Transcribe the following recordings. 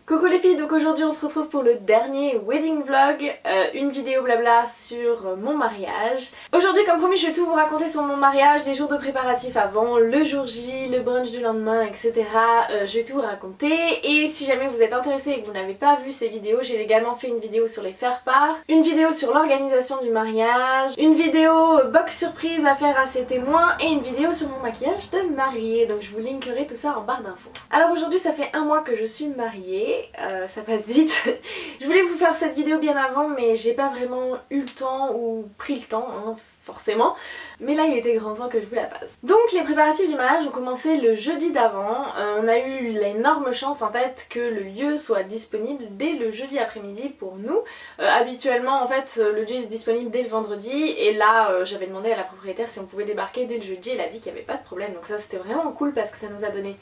Coucou les filles, donc aujourd'hui on se retrouve pour le dernier wedding vlog, une vidéo blabla sur mon mariage. Aujourd'hui comme promis je vais tout vous raconter sur mon mariage, les jours de préparatifs avant, le jour J, le brunch du lendemain, etc. Je vais tout vous raconter et si jamais vous êtes intéressé et que vous n'avez pas vu ces vidéos, j'ai également fait une vidéo sur les faire-part, une vidéo sur l'organisation du mariage, une vidéo box surprise à faire à ses témoins et une vidéo sur mon maquillage de mariée, donc je vous linkerai tout ça en barre d'infos. Alors aujourd'hui ça fait un mois que je suis mariée. Ça passe vite. Je voulais vous faire cette vidéo bien avant mais j'ai pas vraiment eu le temps ou pris le temps hein, forcément, mais là il était grand temps que je vous la passe. Donc les préparatifs du mariage ont commencé le jeudi d'avant. On a eu l'énorme chance en fait que le lieu soit disponible dès le jeudi après-midi pour nous. Habituellement en fait le lieu est disponible dès le vendredi et là j'avais demandé à la propriétaire si on pouvait débarquer dès le jeudi, elle a dit qu'il n'y avait pas de problème, donc ça c'était vraiment cool parce que ça nous a donné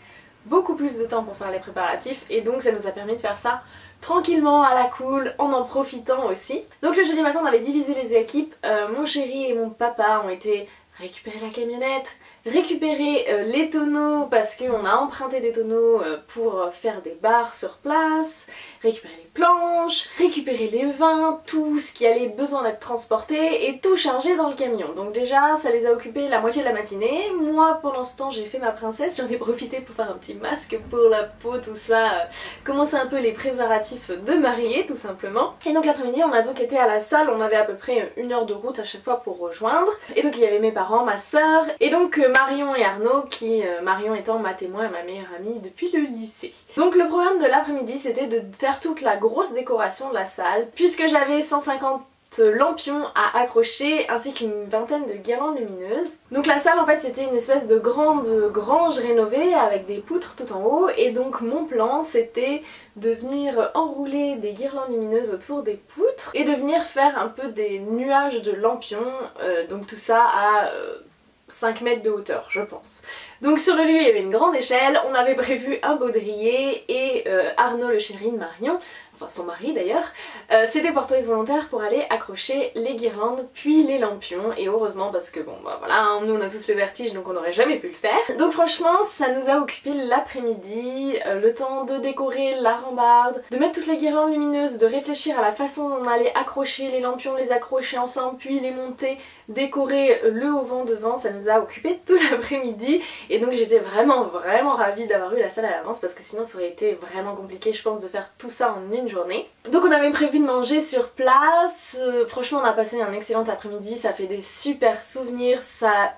beaucoup plus de temps pour faire les préparatifs et donc ça nous a permis de faire ça tranquillement à la cool en profitant aussi. Donc le jeudi matin on avait divisé les équipes, mon chéri et mon papa ont été récupérer la camionnette, récupérer les tonneaux parce qu'on a emprunté des tonneaux pour faire des bars sur place, récupérer les planches, récupérer les vins, tout ce qui allait besoin d'être transporté et tout chargé dans le camion. Donc déjà ça les a occupés la moitié de la matinée. Moi pendant ce temps j'ai fait ma princesse, j'en ai profité pour faire un petit masque pour la peau, tout ça, commencer un peu les préparatifs de mariée tout simplement. Et donc l'après-midi on a donc été à la salle, on avait à peu près 1 heure de route à chaque fois pour rejoindre. Et donc il y avait mes parents, ma soeur et donc Marion et Arnaud qui, Marion étant ma témoin et ma meilleure amie depuis le lycée. Donc le programme de l'après-midi c'était de faire toute la grosse décoration de la salle puisque j'avais 150 lampions à accrocher ainsi qu'une vingtaine de guirlandes lumineuses. Donc la salle en fait c'était une espèce de grande grange rénovée avec des poutres tout en haut et donc mon plan c'était de venir enrouler des guirlandes lumineuses autour des poutres et de venir faire un peu des nuages de lampions, donc tout ça à 5 mètres de hauteur je pense. Donc sur le lieu il y avait une grande échelle, on avait prévu un baudrier et Arnaud le chéri de Marion, enfin son mari d'ailleurs, s'était porté volontaire pour aller accrocher les guirlandes puis les lampions et heureusement parce que bon bah voilà hein, nous on a tous le vertige donc on n'aurait jamais pu le faire. Donc franchement ça nous a occupé l'après-midi, le temps de décorer la rambarde, de mettre toutes les guirlandes lumineuses, de réfléchir à la façon dont on allait accrocher les lampions, les accrocher ensemble puis les monter, décorer le auvent devant, ça nous a occupé tout l'après-midi. Et donc j'étais vraiment ravie d'avoir eu la salle à l'avance parce que sinon ça aurait été vraiment compliqué je pense de faire tout ça en une journée. Donc on avait prévu de manger sur place, franchement on a passé un excellent après-midi, ça fait des super souvenirs, ça...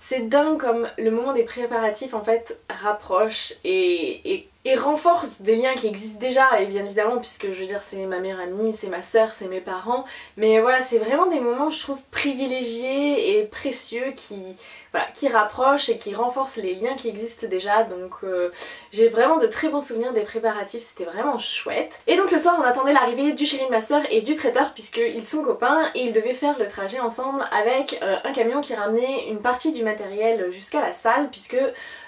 C'est dingue comme le moment des préparatifs en fait rapproche et renforce des liens qui existent déjà et bien évidemment puisque je veux dire c'est ma meilleure amie, c'est ma soeur, c'est mes parents, mais voilà c'est vraiment des moments je trouve privilégiés et précieux qui rapprochent et qui renforcent les liens qui existent déjà, donc j'ai vraiment de très bons souvenirs des préparatifs, c'était vraiment chouette. Et donc le soir on attendait l'arrivée du chéri de ma soeur et du traiteur puisqu'ils sont copains et ils devaient faire le trajet ensemble avec un camion qui ramenait une partie du matériel jusqu'à la salle puisque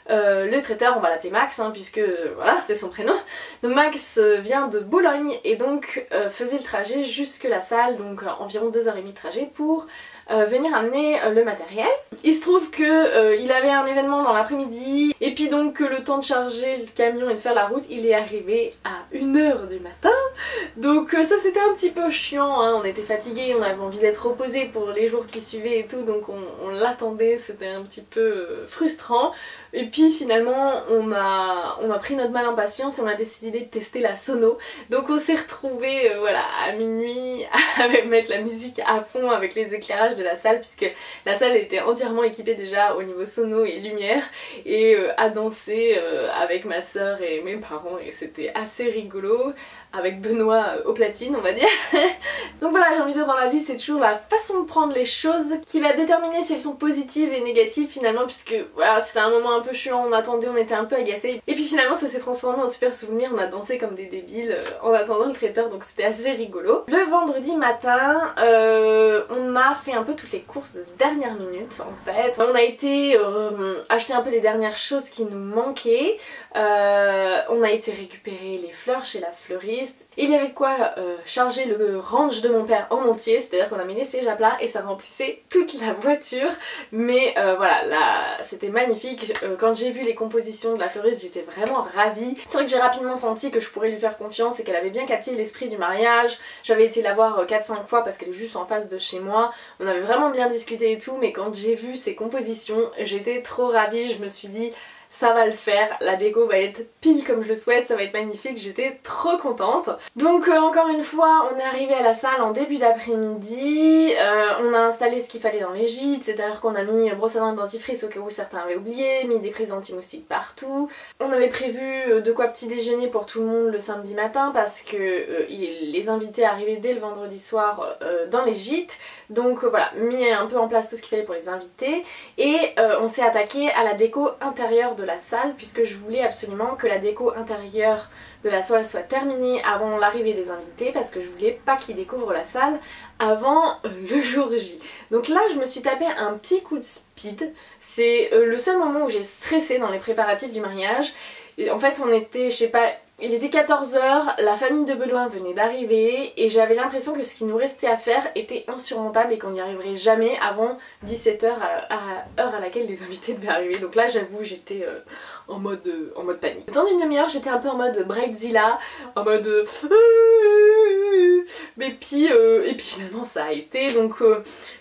le traiteur, on va l'appeler Max hein, puisque voilà c'est son prénom. Donc Max vient de Boulogne et donc faisait le trajet jusque la salle, donc environ 2h30 de trajet pour venir amener le matériel. Il se trouve que il avait un événement dans l'après-midi et puis donc le temps de charger le camion et de faire la route il est arrivé à 1h du matin. Donc ça c'était un petit peu chiant hein. On était fatigués, on avait envie d'être reposés pour les jours qui suivaient et tout, donc on l'attendait, c'était un petit peu frustrant. Et puis finalement on a pris notre mal en patience et on a décidé de tester la sono. Donc on s'est retrouvés voilà à minuit à mettre la musique à fond avec les éclairages de la salle puisque la salle était entièrement équipée déjà au niveau sono et lumière et à danser avec ma soeur et mes parents et c'était assez rigolo avec Benoît au platine on va dire. Donc voilà j'ai envie de dire dans la vie c'est toujours la façon de prendre les choses qui va déterminer si elles sont positives et négatives finalement puisque voilà c'était un moment un peu chiant, on attendait, on était un peu agacés et puis finalement ça s'est transformé en super souvenir, on a dansé comme des débiles en attendant le traiteur donc c'était assez rigolo. Le vendredi matin on a fait un peu toutes les courses de dernière minute en fait. On a été acheter un peu les dernières choses qui nous manquaient, on a été récupérer les fleurs chez la fleuriste. Il y avait de quoi charger le range de mon père en entier, c'est-à-dire qu'on a mis les sièges à plat et ça remplissait toute la voiture. Mais voilà, là c'était magnifique, quand j'ai vu les compositions de la fleuriste j'étais vraiment ravie. C'est vrai que j'ai rapidement senti que je pourrais lui faire confiance et qu'elle avait bien capté l'esprit du mariage. J'avais été la voir 4-5 fois parce qu'elle est juste en face de chez moi. On avait vraiment bien discuté et tout, mais quand j'ai vu ses compositions j'étais trop ravie. Je me suis dit ça va le faire, la déco va être pile comme je le souhaite, ça va être magnifique, j'étais trop contente. Donc encore une fois, on est arrivé à la salle en début d'après-midi, on a installé ce qu'il fallait dans les gîtes, c'est-à-dire qu'on a mis brosse à dents et dentifrice au cas où certains avaient oublié, mis des prises anti-moustiques partout. On avait prévu de quoi petit déjeuner pour tout le monde le samedi matin parce que les invités arrivaient dès le vendredi soir dans les gîtes. Donc voilà, mis un peu en place tout ce qu'il fallait pour les invités et on s'est attaqué à la déco intérieure de la salle puisque je voulais absolument que la déco intérieure de la salle soit terminée avant l'arrivée des invités parce que je voulais pas qu'ils découvrent la salle avant le jour J. Donc là je me suis tapé un petit coup de speed, c'est le seul moment où j'ai stressé dans les préparatifs du mariage. En fait on était, je sais pas, il était 14 h, la famille de Beloin venait d'arriver et j'avais l'impression que ce qui nous restait à faire était insurmontable et qu'on n'y arriverait jamais avant 17 h à l'heure à laquelle les invités devaient arriver. Donc là j'avoue j'étais en mode panique. Dans une demi-heure j'étais un peu en mode Bridezilla, en mode mais puis et puis finalement ça a été. Donc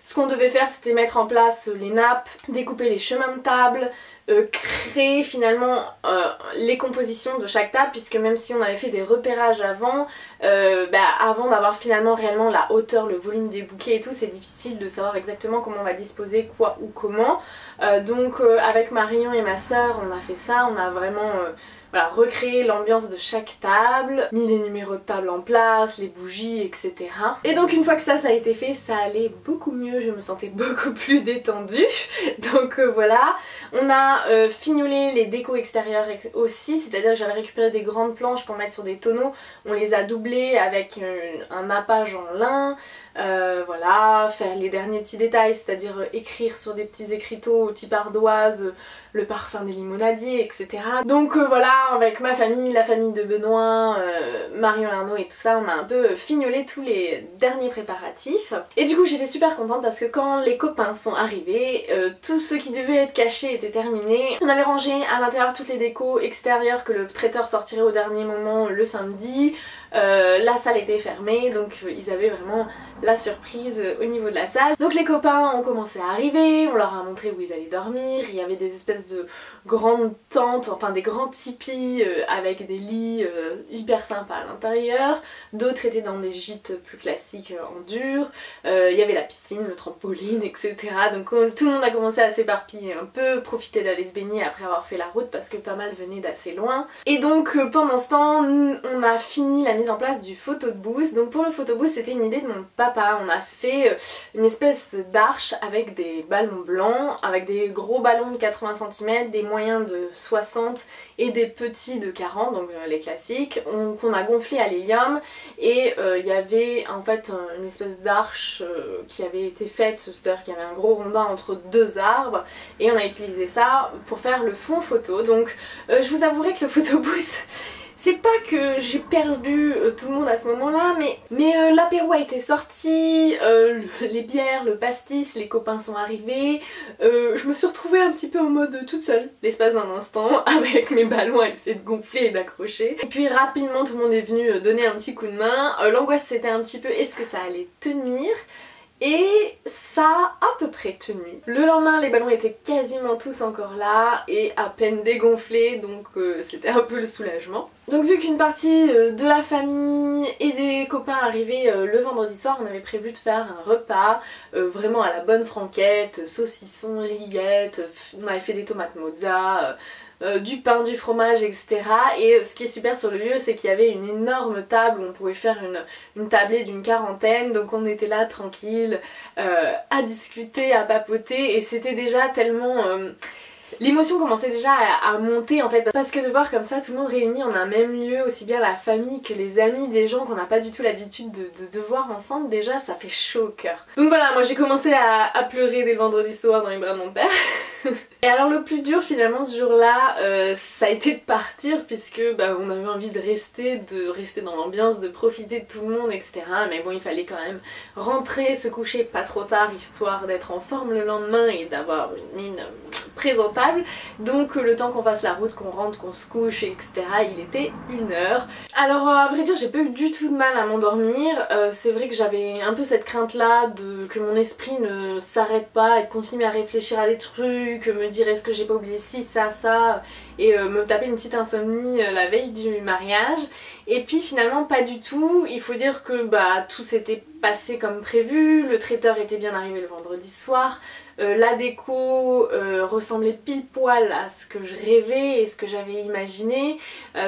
ce qu'on devait faire c'était mettre en place les nappes, découper les chemins de table, créer finalement les compositions de chaque table, puisque même si on avait fait des repérages avant, avant d'avoir finalement réellement la hauteur, le volume des bouquets et tout, c'est difficile de savoir exactement comment on va disposer quoi ou comment. Donc avec Marion et ma soeur on a fait ça, on a vraiment voilà, recréer l'ambiance de chaque table, mis les numéros de table en place, les bougies, etc. Et donc une fois que ça a été fait, ça allait beaucoup mieux, je me sentais beaucoup plus détendue. Donc voilà, on a fignolé les décos extérieures aussi, c'est-à-dire que j'avais récupéré des grandes planches pour mettre sur des tonneaux, on les a doublées avec un nappage en lin. Voilà, faire les derniers petits détails, c'est-à-dire écrire sur des petits écriteaux type ardoise le parfum des limonadiers, etc. Donc voilà, avec ma famille, la famille de Benoît, Marion Arnaud et tout ça, on a un peu fignolé tous les derniers préparatifs. Et du coup j'étais super contente parce que quand les copains sont arrivés, tout ce qui devait être caché était terminé. On avait rangé à l'intérieur toutes les décos extérieures que le traiteur sortirait au dernier moment le samedi. La salle était fermée, donc ils avaient vraiment la surprise au niveau de la salle. Donc les copains ont commencé à arriver, on leur a montré où ils allaient dormir. Il y avait des espèces de grandes tentes, enfin des grands tipis avec des lits hyper sympas à l'intérieur. D'autres étaient dans des gîtes plus classiques en dur. Il y avait la piscine, le trampoline, etc. Donc tout le monde a commencé à s'éparpiller un peu, profiter d'aller se baigner après avoir fait la route parce que pas mal venaient d'assez loin. Et donc pendant ce temps, on a fini la mise en place du photo booth. Donc pour le photo booth c'était une idée de mon papa. On a fait une espèce d'arche avec des ballons blancs, avec des gros ballons de 80 cm, des moyens de 60 et des petits de 40, donc les classiques, qu'on a gonflé à l'hélium. Et il y avait en fait une espèce d'arche qui avait été faite, c'est-à-dire qu'il y avait un gros rondin entre deux arbres et on a utilisé ça pour faire le fond photo. Donc je vous avouerai que le photo booth, c'est pas que j'ai perdu tout le monde à ce moment-là, mais l'apéro a été sorti, les bières, le pastis, les copains sont arrivés. Je me suis retrouvée un petit peu en mode toute seule, l'espace d'un instant, avec mes ballons à essayer de gonfler et d'accrocher. Et puis rapidement tout le monde est venu donner un petit coup de main. L'angoisse c'était un petit peu est-ce que ça allait tenir ? Et ça a à peu près tenu. Le lendemain les ballons étaient quasiment tous encore là et à peine dégonflés, donc c'était un peu le soulagement. Donc vu qu'une partie de la famille et des copains arrivaient le vendredi soir, on avait prévu de faire un repas vraiment à la bonne franquette, saucisson, rillettes, on avait fait des tomates mozza, du pain, du fromage, etc. Et ce qui est super sur le lieu, c'est qu'il y avait une énorme table où on pouvait faire une tablée d'une quarantaine. Donc on était là tranquille à discuter, à papoter, et c'était déjà tellement... L'émotion commençait déjà à monter en fait, parce que de voir comme ça tout le monde réuni en un même lieu, aussi bien la famille que les amis, des gens qu'on n'a pas du tout l'habitude de voir ensemble, déjà ça fait chaud au cœur. Donc voilà, moi j'ai commencé à pleurer dès le vendredi soir dans les bras de mon père. Et alors le plus dur finalement ce jour-là, ça a été de partir puisque on avait envie de rester dans l'ambiance, de profiter de tout le monde, etc. Mais bon, il fallait quand même rentrer, se coucher pas trop tard, histoire d'être en forme le lendemain et d'avoir une mine présentable. Donc le temps qu'on fasse la route, qu'on rentre, qu'on se couche, etc. il était 1h. Alors à vrai dire, j'ai pas eu du tout de mal à m'endormir. C'est vrai que j'avais un peu cette crainte là que mon esprit ne s'arrête pas et continue à réfléchir à des trucs, me dire est-ce que j'ai pas oublié ci, ça, et me taper une petite insomnie la veille du mariage. Et puis finalement pas du tout. Il faut dire que tout s'était passé comme prévu, le traiteur était bien arrivé le vendredi soir, la déco ressemblait pile poil à ce que je rêvais et ce que j'avais imaginé,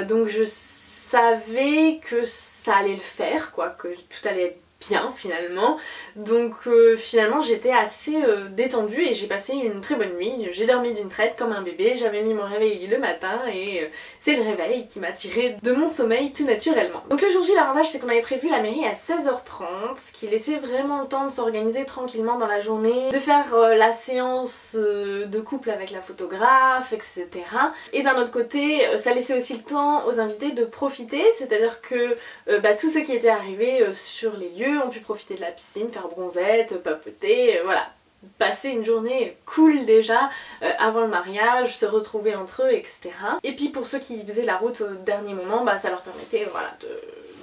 donc je savais que ça allait le faire, quoi, que tout allait être bien finalement. Donc finalement j'étais assez détendue et j'ai passé une très bonne nuit. J'ai dormi d'une traite comme un bébé, j'avais mis mon réveil le matin et c'est le réveil qui m'a tirée de mon sommeil tout naturellement. Donc le jour J, l'avantage c'est qu'on avait prévu la mairie à 16h30, ce qui laissait vraiment le temps de s'organiser tranquillement dans la journée, de faire la séance de couple avec la photographe, etc. Et d'un autre côté, ça laissait aussi le temps aux invités de profiter, c'est-à-dire que tous ceux qui étaient arrivés sur les lieux ont pu profiter de la piscine, faire bronzette, papoter, voilà, passer une journée cool déjà avant le mariage, se retrouver entre eux, etc. Et puis pour ceux qui faisaient la route au dernier moment, ça leur permettait voilà,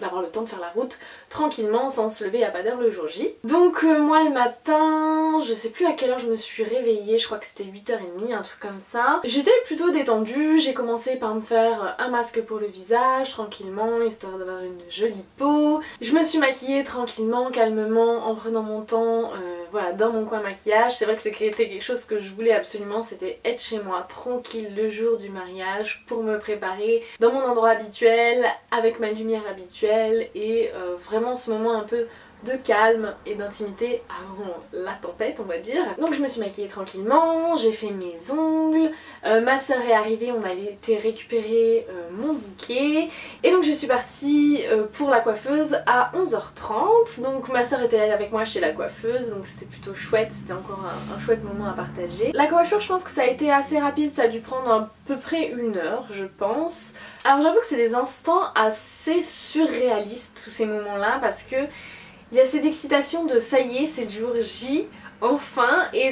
d'avoir le temps de faire la route tranquillement sans se lever à pas d'heure le jour J. Donc moi le matin, je sais plus à quelle heure je me suis réveillée, je crois que c'était 8h30, un truc comme ça. J'étais plutôt détendue, j'ai commencé par me faire un masque pour le visage tranquillement, histoire d'avoir une jolie peau. Je me suis maquillée tranquillement, calmement, en prenant mon temps, voilà, dans mon coin maquillage. C'est vrai que c'était quelque chose que je voulais absolument, c'était être chez moi tranquille le jour du mariage pour me préparer dans mon endroit habituel, avec ma lumière habituelle et vraiment ce moment un peu de calme et d'intimité avant la tempête, on va dire. Donc je me suis maquillée tranquillement, j'ai fait mes ongles, ma soeur est arrivée, on a été récupérer mon bouquet et donc je suis partie pour la coiffeuse à 11h30. Donc ma soeur était avec moi chez la coiffeuse, donc c'était plutôt chouette, c'était encore un chouette moment à partager. La coiffure, je pense que ça a été assez rapide, ça a dû prendre à peu près 1h je pense. Alors j'avoue que c'est des instants assez surréalistes tous ces moments là, parce que il y a cette excitation de ça y est, c'est le jour J, enfin, et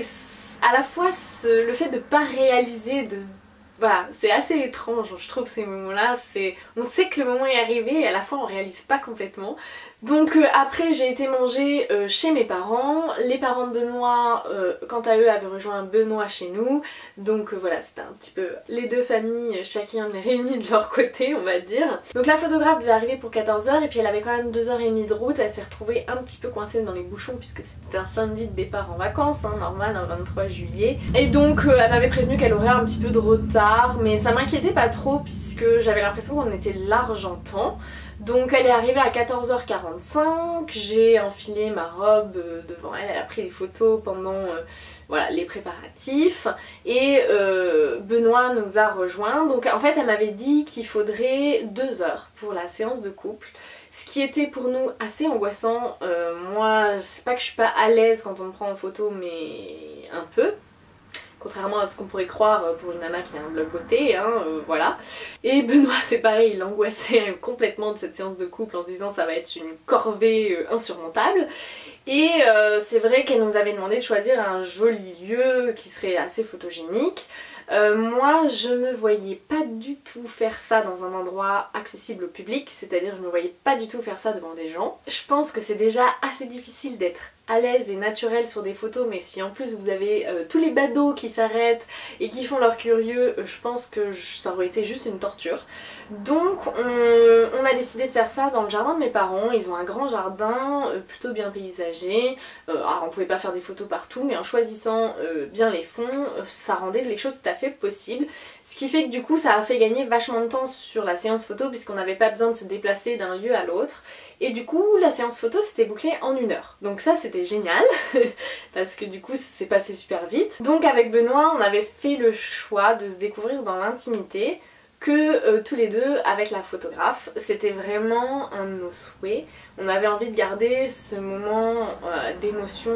à la fois le fait de pas réaliser, voilà, c'est assez étrange, je trouve ces moments-là, on sait que le moment est arrivé et à la fois on réalise pas complètement. Donc après j'ai été manger chez mes parents, les parents de Benoît quant à eux avaient rejoint Benoît chez nous, donc voilà, c'était un petit peu les deux familles chacun réunies de leur côté, on va dire. Donc la photographe devait arriver pour 14h et puis elle avait quand même 2h30 de route, elle s'est retrouvée un petit peu coincée dans les bouchons puisque c'était un samedi de départ en vacances, normal, un 23 juillet. Et donc elle m'avait prévenu qu'elle aurait un petit peu de retard, mais ça m'inquiétait pas trop puisque j'avais l'impression qu'on était large en temps. Donc elle est arrivée à 14h45, j'ai enfilé ma robe devant elle, elle a pris des photos pendant voilà, les préparatifs et Benoît nous a rejoints. Donc en fait elle m'avait dit qu'il faudrait 2 heures pour la séance de couple, ce qui était pour nous assez angoissant. Moi c'est pas que je suis pas à l'aise quand on me prend en photo, mais un peu. Contrairement à ce qu'on pourrait croire pour une nana qui a un blog beauté, voilà. Et Benoît c'est pareil, il angoissait complètement de cette séance de couple en se disant ça va être une corvée insurmontable. Et c'est vrai qu'elle nous avait demandé de choisir un joli lieu qui serait assez photogénique. Moi je me voyais pas du tout faire ça dans un endroit accessible au public, c'est-à-dire je me voyais pas du tout faire ça devant des gens. Je pense que c'est déjà assez difficile d'être à l'aise et naturel sur des photos, mais si en plus vous avez tous les badauds qui s'arrêtent et qui font leur curieux, je pense que ça aurait été juste une torture. Donc on a décidé de faire ça dans le jardin de mes parents. Ils ont un grand jardin plutôt bien paysagé, alors on pouvait pas faire des photos partout, mais en choisissant bien les fonds, ça rendait les choses tout à fait possibles. Ce qui fait que du coup ça a fait gagner vachement de temps sur la séance photo puisqu'on n'avait pas besoin de se déplacer d'un lieu à l'autre. Et du coup la séance photo s'était bouclée en 1 heure. Donc ça c'était génial parce que du coup c'est passé super vite. Donc avec Benoît on avait fait le choix de se découvrir dans l'intimité que tous les deux avec la photographe. C'était vraiment un de nos souhaits. On avait envie de garder ce moment d'émotion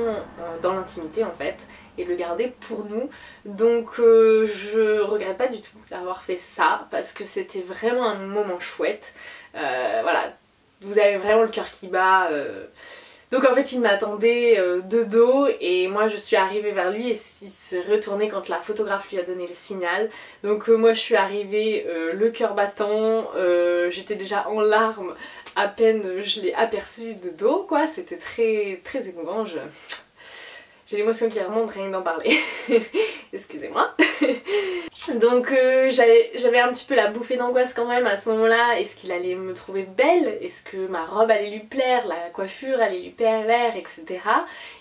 dans l'intimité en fait. et de le garder pour nous. Donc je regrette pas du tout d'avoir fait ça parce que c'était vraiment un moment chouette. Voilà, vous avez vraiment le cœur qui bat. Donc en fait il m'attendait de dos et moi je suis arrivée vers lui et il s'est retourné quand la photographe lui a donné le signal. Donc moi je suis arrivée le cœur battant, j'étais déjà en larmes à peine je l'ai aperçu de dos quoi, c'était très émouvant. J'ai l'émotion qui remonte rien que d'en parler. Excusez-moi. Donc j'avais un petit peu la bouffée d'angoisse quand même à ce moment-là. Est-ce qu'il allait me trouver belle? Est-ce que ma robe allait lui plaire? La coiffure allait lui plaire, etc.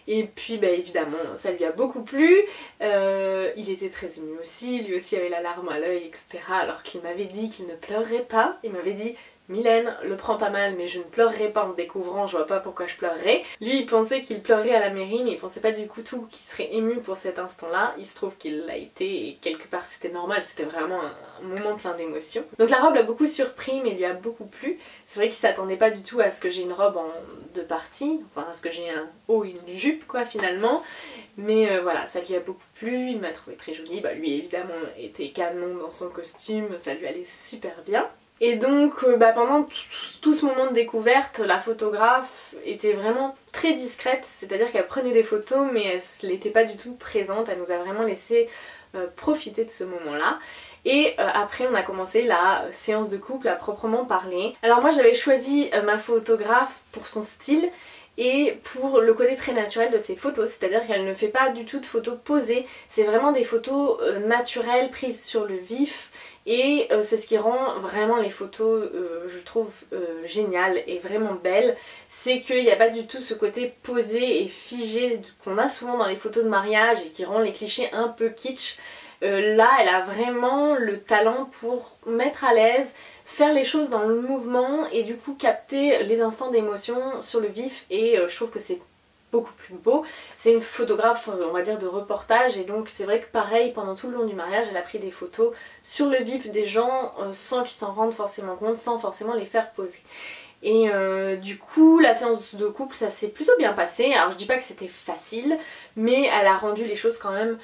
Et puis bah évidemment ça lui a beaucoup plu. Il était très ému aussi, lui aussi avait la larme à l'œil, etc. Alors qu'il m'avait dit qu'il ne pleurerait pas. Il m'avait dit: Mylène, le prends pas mal mais je ne pleurerai pas en te découvrant, je vois pas pourquoi je pleurerais. Lui il pensait qu'il pleurerait à la mairie mais il pensait pas du tout qu'il serait ému pour cet instant là. Il se trouve qu'il l'a été et quelque part c'était normal, c'était vraiment un moment plein d'émotions. Donc la robe l'a beaucoup surpris mais lui a beaucoup plu. C'est vrai qu'il s'attendait pas du tout à ce que j'ai une robe en deux parties, enfin à ce que j'ai un haut et une jupe quoi finalement. Mais voilà, ça lui a beaucoup plu, il m'a trouvé très jolie. Bah lui évidemment était canon dans son costume, ça lui allait super bien. Et donc pendant tout ce moment de découverte, la photographe était vraiment très discrète, c'est-à-dire qu'elle prenait des photos mais elle n'était pas du tout présente, elle nous a vraiment laissé profiter de ce moment-là. Et après on a commencé la séance de couple à proprement parler. Alors moi j'avais choisi ma photographe pour son style et pour le côté très naturel de ses photos, c'est-à-dire qu'elle ne fait pas du tout de photos posées, c'est vraiment des photos naturelles prises sur le vif. Et c'est ce qui rend vraiment les photos, je trouve, géniales et vraiment belles. C'est qu'il n'y a pas du tout ce côté posé et figé qu'on a souvent dans les photos de mariage et qui rend les clichés un peu kitsch. Là, elle a vraiment le talent pour mettre à l'aise, faire les choses dans le mouvement et du coup capter les instants d'émotion sur le vif. Et je trouve que c'est beaucoup plus beau. C'est une photographe on va dire de reportage et donc c'est vrai que pareil pendant tout le long du mariage elle a pris des photos sur le vif des gens sans qu'ils s'en rendent forcément compte, sans forcément les faire poser. Et du coup la séance de couple ça s'est plutôt bien passé. Alors je dis pas que c'était facile mais elle a rendu les choses quand même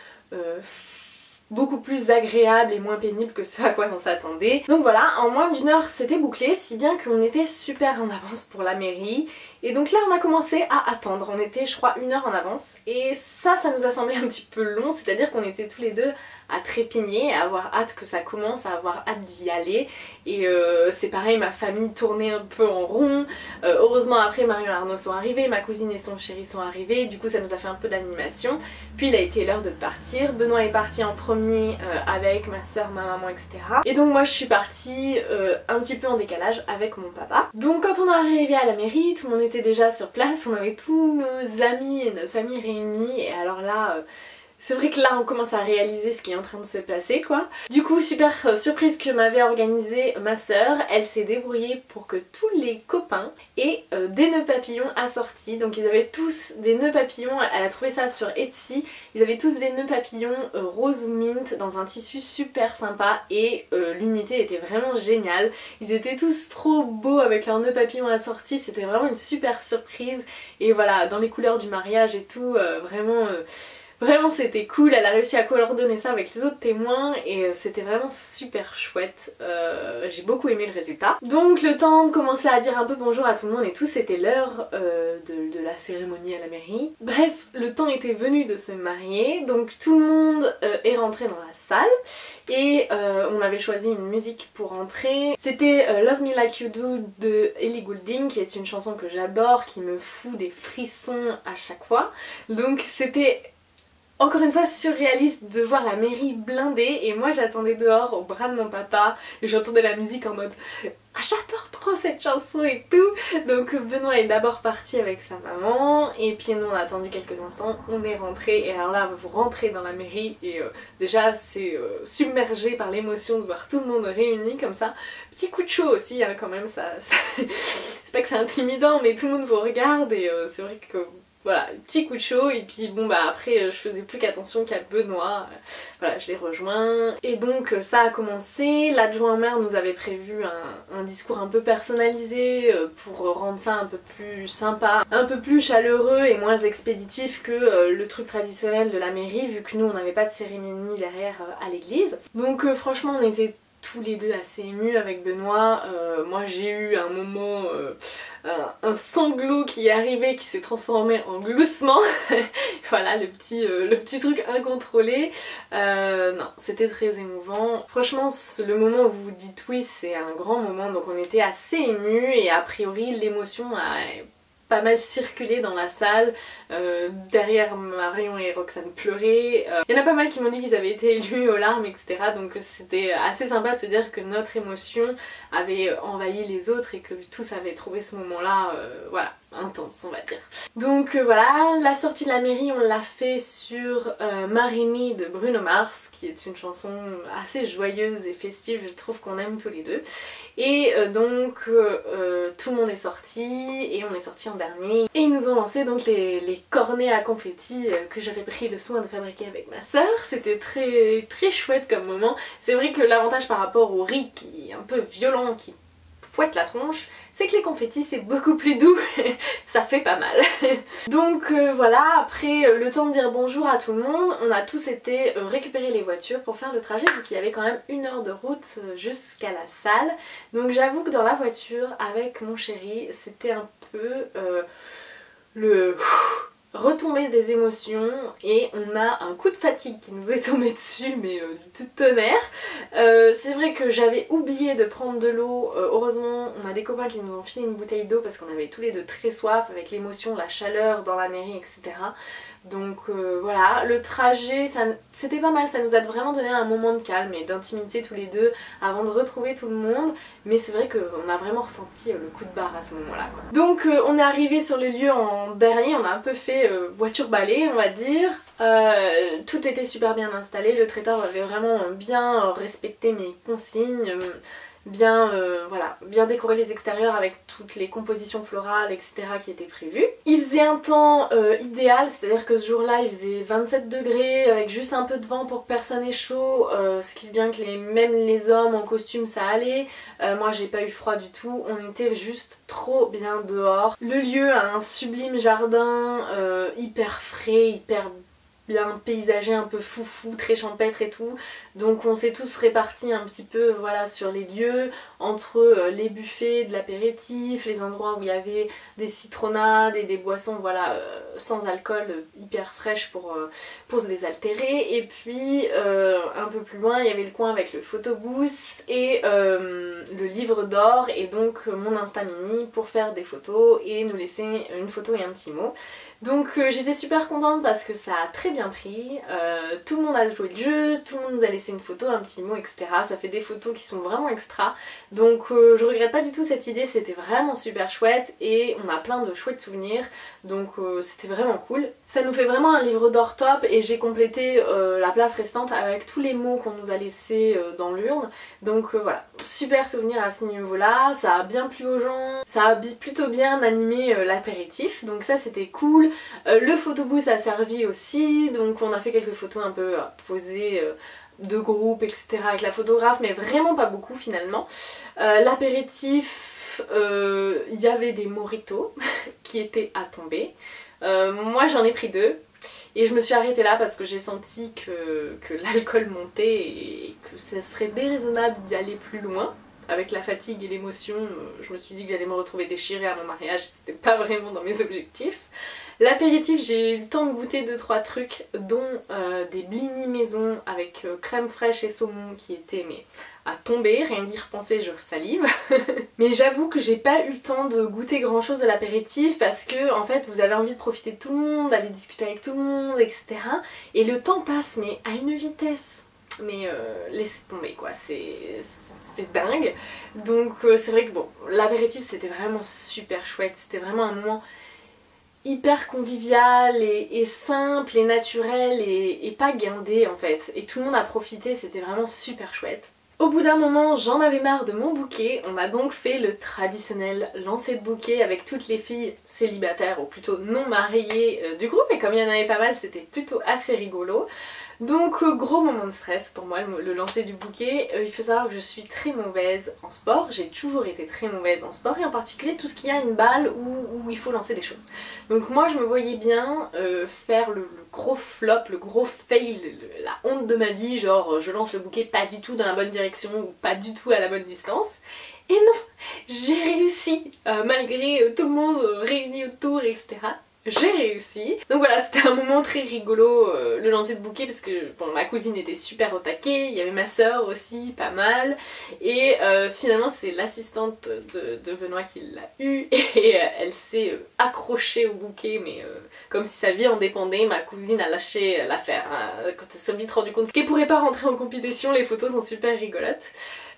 beaucoup plus agréable et moins pénible que ce à quoi on s'attendait. Donc voilà, en moins d'une heure c'était bouclé, si bien qu'on était super en avance pour la mairie. Et donc là on a commencé à attendre, on était je crois une heure en avance. Et ça nous a semblé un petit peu long, c'est-à-dire qu'on était tous les deux à trépigner, à avoir hâte que ça commence, à avoir hâte d'y aller. Et c'est pareil, ma famille tournait un peu en rond. Heureusement après Marion et Arnaud sont arrivés, ma cousine et son chéri sont arrivés, du coup ça nous a fait un peu d'animation. Puis il a été l'heure de partir, Benoît est parti en premier avec ma soeur, ma maman, etc. Et donc moi je suis partie un petit peu en décalage avec mon papa. Donc quand on est arrivé à la mairie, tout le monde était déjà sur place, on avait tous nos amis et notre famille réunis. Et alors là... c'est vrai que là on commence à réaliser ce qui est en train de se passer quoi. Du coup super surprise que m'avait organisée ma soeur, elle s'est débrouillée pour que tous les copains aient des nœuds papillons assortis. Donc ils avaient tous des nœuds papillons, elle a trouvé ça sur Etsy, ils avaient tous des nœuds papillons rose mint dans un tissu super sympa et l'unité était vraiment géniale. Ils étaient tous trop beaux avec leurs nœuds papillons assortis, c'était vraiment une super surprise. Et voilà, dans les couleurs du mariage et tout, Vraiment c'était cool, elle a réussi à coordonner ça avec les autres témoins et c'était vraiment super chouette, j'ai beaucoup aimé le résultat. Donc le temps de commencer à dire un peu bonjour à tout le monde et tout, c'était l'heure de la cérémonie à la mairie. Bref, le temps était venu de se marier, donc tout le monde est rentré dans la salle et on avait choisi une musique pour entrer. C'était Love Me Like You Do de Ellie Goulding qui est une chanson que j'adore, qui me fout des frissons à chaque fois. Donc c'était... encore une fois surréaliste de voir la mairie blindée et moi j'attendais dehors au bras de mon papa et j'entendais la musique en mode ah, j'adore trop cette chanson et tout. Donc Benoît est d'abord parti avec sa maman et puis nous on a attendu quelques instants, on est rentré et alors là vous rentrez dans la mairie et déjà c'est submergé par l'émotion de voir tout le monde réuni comme ça. Petit coup de chaud aussi hein, quand même, ça c'est pas que c'est intimidant mais tout le monde vous regarde et c'est vrai que voilà, petit coup de chaud et puis bon bah après je faisais plus qu'attention qu'à Benoît, voilà je l'ai rejoint et donc ça a commencé. L'adjoint au maire nous avait prévu un discours un peu personnalisé pour rendre ça un peu plus sympa, un peu plus chaleureux et moins expéditif que le truc traditionnel de la mairie vu que nous on n'avait pas de cérémonie derrière à l'église. Donc franchement on était tous les deux assez émus avec Benoît. Moi j'ai eu un moment, un sanglot qui est arrivé qui s'est transformé en gloussement. Voilà le petit truc incontrôlé. Non, c'était très émouvant. Franchement le moment où vous vous dites oui c'est un grand moment, donc on était assez émus et a priori l'émotion a pas mal circulé dans la salle. Derrière Marion et Roxane pleuraient. Il y en a pas mal qui m'ont dit qu'ils avaient été élus aux larmes, etc. Donc c'était assez sympa de se dire que notre émotion avait envahi les autres et que tous avaient trouvé ce moment-là, voilà, intense on va dire. Donc voilà, la sortie de la mairie on l'a fait sur Marie-Me de Bruno Mars, qui est une chanson assez joyeuse et festive, je trouve qu'on aime tous les deux. Et donc tout le monde est sorti et on est sorti en dernier. Et ils nous ont lancé donc les cornets à confetti que j'avais pris le soin de fabriquer avec ma soeur. C'était très chouette comme moment. C'est vrai que l'avantage par rapport au riz qui est un peu violent, qui fouette la tronche, c'est que les confettis c'est beaucoup plus doux, ça fait pas mal. Donc voilà, après le temps de dire bonjour à tout le monde, on a tous été récupérer les voitures pour faire le trajet, donc il y avait quand même 1 heure de route jusqu'à la salle. Donc j'avoue que dans la voiture avec mon chéri, c'était un peu le retomber des émotions et on a un coup de fatigue qui nous est tombé dessus mais du tout tonnerre. C'est vrai que j'avais oublié de prendre de l'eau, heureusement on a des copains qui nous ont filé une bouteille d'eau parce qu'on avait tous les deux très soif avec l'émotion, la chaleur dans la mairie etc. Donc voilà, le trajet c'était pas mal, ça nous a vraiment donné un moment de calme et d'intimité tous les deux avant de retrouver tout le monde, mais c'est vrai qu'on a vraiment ressenti le coup de barre à ce moment là quoi. Donc on est arrivé sur le lieu en dernier, on a un peu fait voiture balai on va dire. Tout était super bien installé, le traiteur avait vraiment bien respecté mes consignes, bien, voilà, bien décorer les extérieurs avec toutes les compositions florales etc qui étaient prévues. Il faisait un temps idéal, c'est-à-dire que ce jour-là il faisait 27 degrés avec juste un peu de vent pour que personne ait chaud, ce qui est bien que même les hommes en costume ça allait. Moi j'ai pas eu froid du tout, on était juste trop bien dehors. Le lieu a un sublime jardin hyper frais, hyper bien paysagé, un peu foufou, très champêtre et tout. Donc on s'est tous répartis un petit peu voilà, sur les lieux, entre les buffets, de l'apéritif, les endroits où il y avait des citronnades et des boissons voilà, sans alcool, hyper fraîches pour se désaltérer. Et puis un peu plus loin il y avait le coin avec le photobooth et le livre d'or et donc mon Insta Mini pour faire des photos et nous laisser une photo et un petit mot. Donc j'étais super contente parce que ça a très bien pris, tout le monde a joué le jeu, tout le monde nous a laissé une photo, un petit mot etc. Ça fait des photos qui sont vraiment extra, donc je regrette pas du tout cette idée, c'était vraiment super chouette et on a plein de chouettes souvenirs, donc c'était vraiment cool. Ça nous fait vraiment un livre d'or top et j'ai complété la place restante avec tous les mots qu'on nous a laissés dans l'urne. Donc voilà, super souvenir à ce niveau là, ça a bien plu aux gens, ça a plutôt bien animé l'apéritif, donc ça c'était cool. Le photobooth a servi aussi, donc on a fait quelques photos un peu posées de groupe etc avec la photographe mais vraiment pas beaucoup finalement. L'apéritif, il y avait des mojitos qui étaient à tomber. Moi j'en ai pris 2 et je me suis arrêtée là parce que j'ai senti que l'alcool montait et que ça serait déraisonnable d'y aller plus loin. Avec la fatigue et l'émotion, je me suis dit que j'allais me retrouver déchirée à mon mariage, c'était pas vraiment dans mes objectifs. L'apéritif, j'ai eu le temps de goûter 2-3 trucs, dont des blinis maison avec crème fraîche et saumon qui étaient mais à tomber, rien d'y repenser, je salive. Mais j'avoue que j'ai pas eu le temps de goûter grand chose de l'apéritif parce que en fait vous avez envie de profiter de tout le monde, d'aller discuter avec tout le monde, etc. Et le temps passe mais à une vitesse. Mais laissez tomber quoi, c'est dingue. Donc c'est vrai que bon, l'apéritif c'était vraiment super chouette, c'était vraiment un moment hyper convivial et simple et naturel et pas guindé en fait. Et tout le monde a profité, c'était vraiment super chouette. Au bout d'un moment, j'en avais marre de mon bouquet, on a donc fait le traditionnel lancer de bouquet avec toutes les filles célibataires ou plutôt non mariées du groupe, et comme il y en avait pas mal, c'était plutôt assez rigolo. Donc gros moment de stress pour moi le lancer du bouquet. Il faut savoir que je suis très mauvaise en sport, j'ai toujours été très mauvaise en sport et en particulier tout ce qui a une balle où il faut lancer des choses. Donc moi je me voyais bien faire le gros flop, le gros fail, la honte de ma vie, genre je lance le bouquet pas du tout dans la bonne direction ou pas du tout à la bonne distance. Et non, j'ai réussi malgré tout le monde réuni autour, etc. J'ai réussi. Donc voilà, c'était un moment très rigolo le lancer de bouquet parce que bon, ma cousine était super au taquet, il y avait ma soeur aussi, pas mal. Et finalement c'est l'assistante de Benoît qui l'a eu et elle s'est accrochée au bouquet mais comme si sa vie en dépendait. Ma cousine a lâché l'affaire hein, quand elle s'est vite rendu compte qu'elle pourrait pas rentrer en compétition. Les photos sont super rigolotes.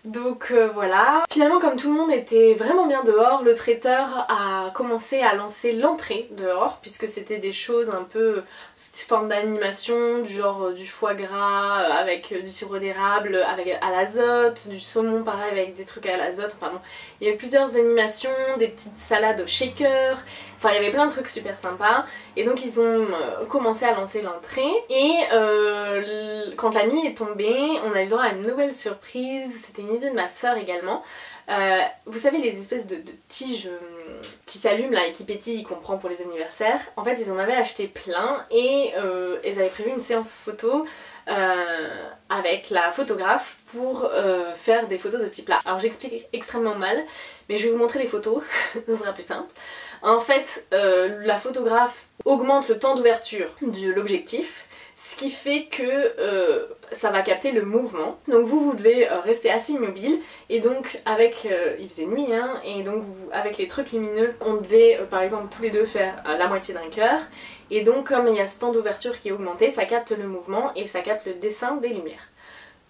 Donc voilà. Finalement comme tout le monde était vraiment bien dehors, le traiteur a commencé à lancer l'entrée dehors puisque c'était des choses un peu forme d'animation, du genre du foie gras avec du sirop d'érable avec à l'azote, du saumon pareil avec des trucs à l'azote, enfin bon, il y avait plusieurs animations, des petites salades au shaker, enfin il y avait plein de trucs super sympas et donc ils ont commencé à lancer l'entrée et quand la nuit est tombée on a eu le droit à une nouvelle surprise, c'était une idée de ma soeur également. Vous savez les espèces de tiges qui s'allument là et qui pétillent qu'on prend pour les anniversaires, en fait ils en avaient acheté plein et ils avaient prévu une séance photo avec la photographe pour faire des photos de ce type là. Alors j'explique extrêmement mal mais je vais vous montrer les photos, ça sera plus simple. En fait la photographe augmente le temps d'ouverture de l'objectif, ce qui fait que ça va capter le mouvement. Donc vous devez rester assez immobile et donc avec, il faisait nuit hein, et donc avec les trucs lumineux on devait par exemple tous les deux faire la moitié d'un cœur et donc comme il y a ce temps d'ouverture qui est augmenté, ça capte le mouvement et ça capte le dessin des lumières.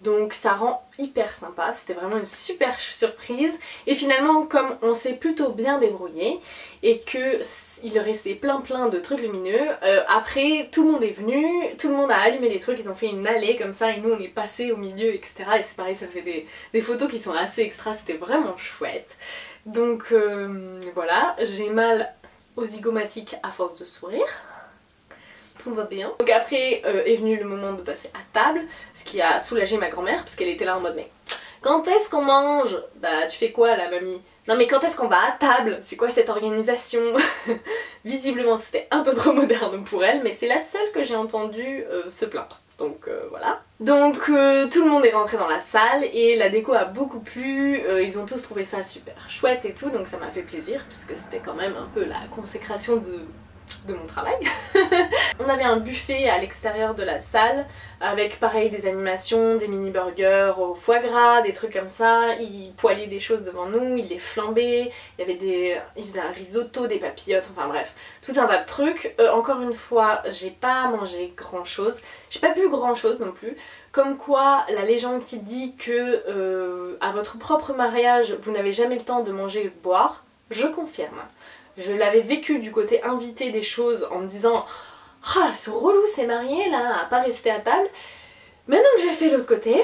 Donc ça rend hyper sympa, c'était vraiment une super surprise et finalement comme on s'est plutôt bien débrouillé et que il restait plein de trucs lumineux, après tout le monde est venu, tout le monde a allumé des trucs, ils ont fait une allée comme ça et nous on est passé au milieu etc. Et c'est pareil, ça fait des photos qui sont assez extra, c'était vraiment chouette. Donc voilà, j'ai mal aux zygomatiques à force de sourire. Tout va bien. Donc après est venu le moment de passer à table, ce qui a soulagé ma grand-mère parce qu'elle était là en mode mais quand est-ce qu'on mange? Bah tu fais quoi là mamie? Non mais quand est-ce qu'on va à table? C'est quoi cette organisation? Visiblement c'était un peu trop moderne pour elle mais c'est la seule que j'ai entendue se plaindre. Donc voilà. Donc tout le monde est rentré dans la salle et la déco a beaucoup plu, ils ont tous trouvé ça super chouette et tout donc ça m'a fait plaisir puisque c'était quand même un peu la consécration de mon travail. On avait un buffet à l'extérieur de la salle avec pareil des animations, des mini burgers au foie gras, des trucs comme ça. Ils poêlaient des choses devant nous, ils les flambaient, ils faisaient un risotto, des papillotes, enfin bref, tout un tas de trucs. Encore une fois, j'ai pas mangé grand chose, j'ai pas bu grand chose non plus. Comme quoi la légende qui dit que à votre propre mariage vous n'avez jamais le temps de manger et de boire, je confirme. Je l'avais vécu du côté invité des choses en me disant ah ce relou s'est marié là à pas rester à table. Maintenant que j'ai fait l'autre côté,